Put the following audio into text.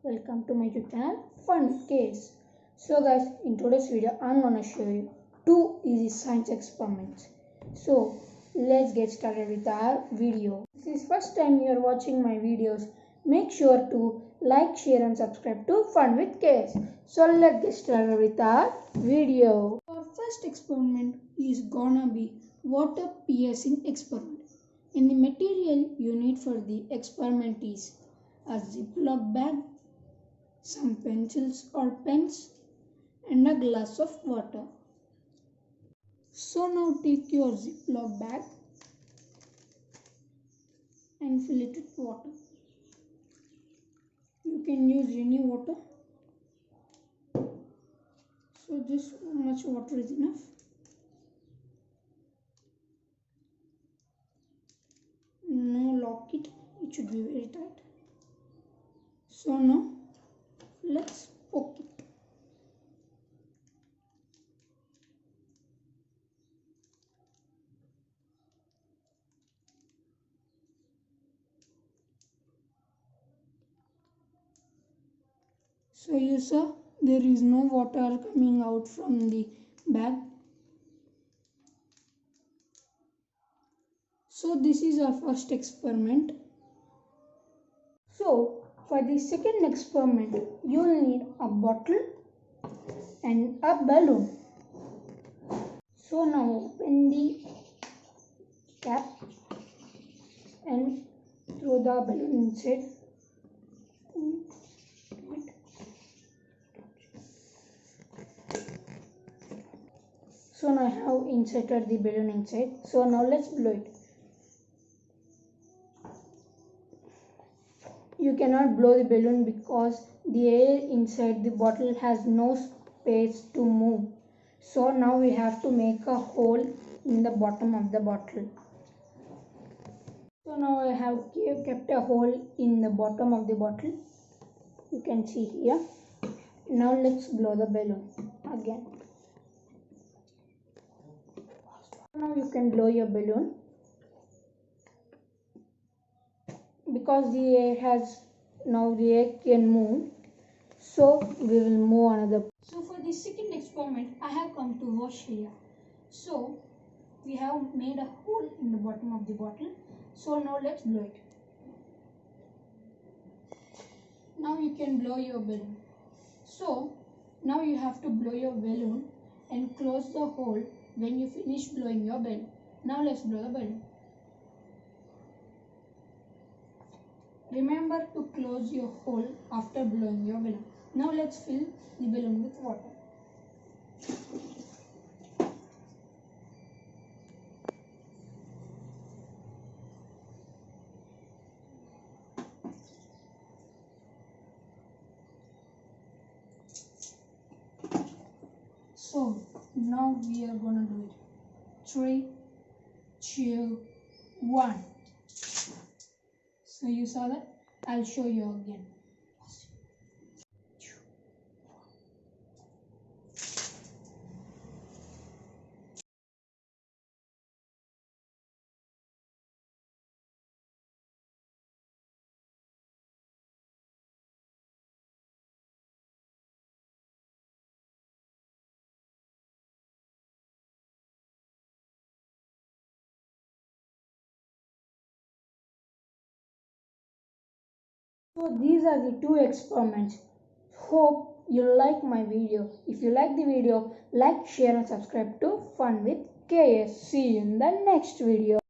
welcome to my YouTube channel Fun with Case. So guys, in today's video I'm gonna show you two easy science experiments. So let's get started with our video. If this is first time you are watching my videos, make sure to like, share and subscribe to Fun with Case. So let's get started with our video. Our first experiment is gonna be water piercing experiment. And the material you need for the experiment is a Ziploc bag, some pencils or pens, and a glass of water. So now take your Ziploc bag and fill it with water. You can use any water. So this much water is enough. Now lock it. It should be very tight. So now let's poke it. So you saw there is no water coming out from the bag. So this is our first experiment. So for the second experiment, you will need a bottle and a balloon. So now open the cap and throw the balloon inside. So now I have inserted the balloon inside. So now let's blow it. You cannot blow the balloon because the air inside the bottle has no space to move. So now we have to make a hole in the bottom of the bottle. So now I have kept a hole in the bottom of the bottle. You can see here. Now let's blow the balloon again. Now you can blow your balloon. Because the air can move, so we will move another. So for the second experiment, I have come to wash here. So we have made a hole in the bottom of the bottle. So now let's blow it. Now you can blow your balloon. So now you have to blow your balloon and close the hole when you finish blowing your balloon. Now let's blow the balloon. Remember to close your hole after blowing your balloon. Now let's fill the balloon with water. So now we are gonna do it. 3, 2, 1. So you saw that? I'll show you again. So these are the two experiments. Hope you like my video. If you like the video, like, share and subscribe to Fun with KS. See you in the next video.